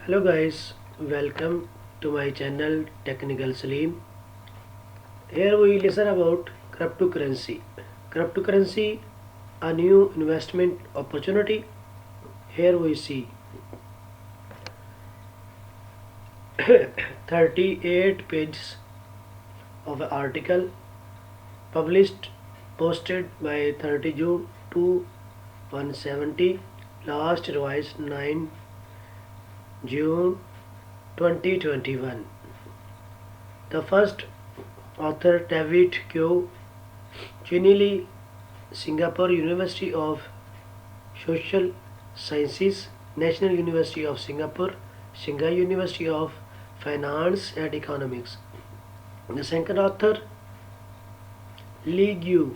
Hello guys, welcome to my channel Technical Saleem. Here we listen about cryptocurrency. Cryptocurrency, a new investment opportunity. Here we see 38 pages of an article published, posted by 30 June 2170, last revised 9 June 2021. The first author David Q. Chinili, Singapore University of Social Sciences, National University of Singapore, Shanghai University of Finance and Economics. The second author Li Gu,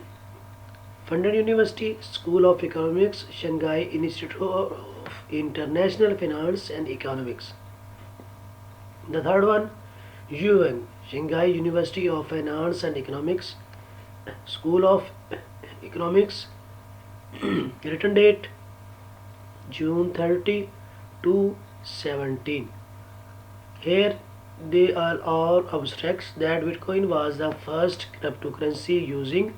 Funded University, School of Economics, Shanghai Institute of International Finance and Economics. The third one, Yuan, Shanghai University of Finance and Economics, School of Economics, written date June 30, 2017. Here they are all abstracts that Bitcoin was the first cryptocurrency using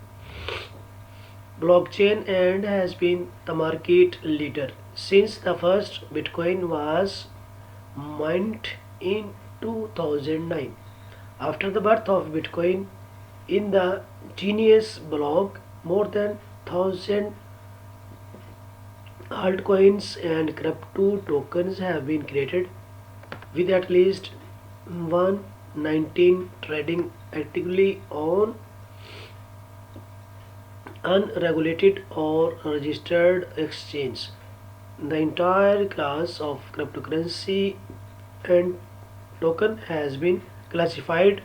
blockchain and has been the market leader since the first Bitcoin was minted in 2009. After the birth of Bitcoin, in the Genius blog, more than 1,000 altcoins and crypto tokens have been created, with at least 119 trading actively on unregulated or registered exchange. The entire class of cryptocurrency and token has been classified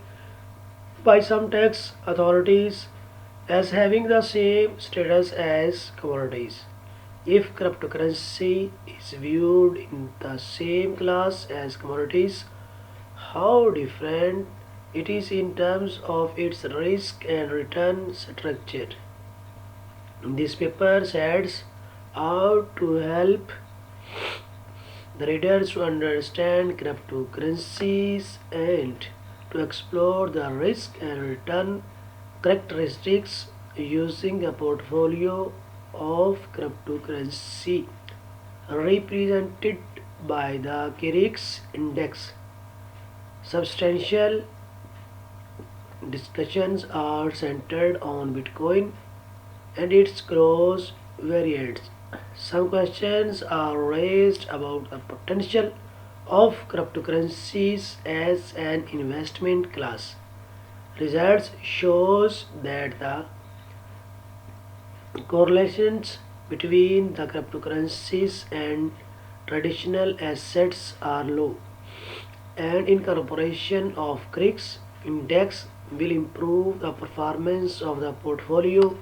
by some tax authorities as having the same status as commodities. If cryptocurrency is viewed in the same class as commodities, how different it is in terms of its risk and return structure. This paper sets out to help the readers to understand cryptocurrencies and to explore the risk and return characteristics using a portfolio of cryptocurrency represented by the KRIX index. Substantial discussions are centered on Bitcoin and its cross variants. Some questions are raised about the potential of cryptocurrencies as an investment class. Research shows that the correlations between the cryptocurrencies and traditional assets are low, and incorporation of KRIX index will improve the performance of the portfolio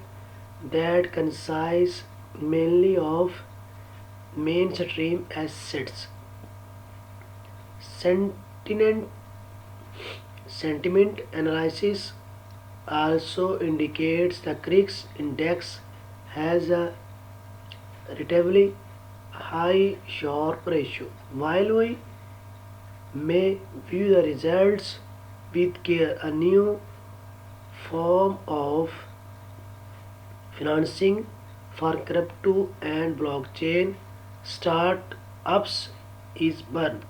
that consists mainly of mainstream assets. Sentiment, sentiment analysis also indicates the KRIX index has a relatively high Sharpe ratio. While we may view the results with care, a new form of financing for crypto and blockchain startups is born.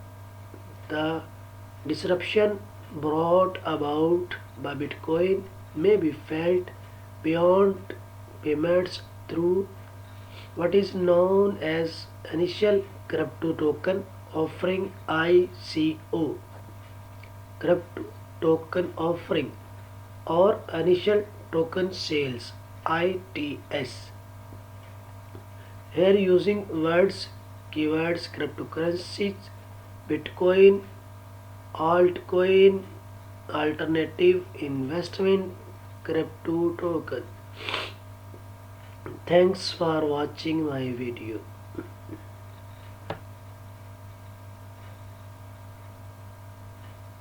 The disruption brought about by Bitcoin may be felt beyond payments through what is known as initial crypto token offering ICO, crypto token offering, or initial token sales ITS. Here using keywords cryptocurrencies, Bitcoin, altcoin, alternative investment, crypto token. Thanks for watching my video.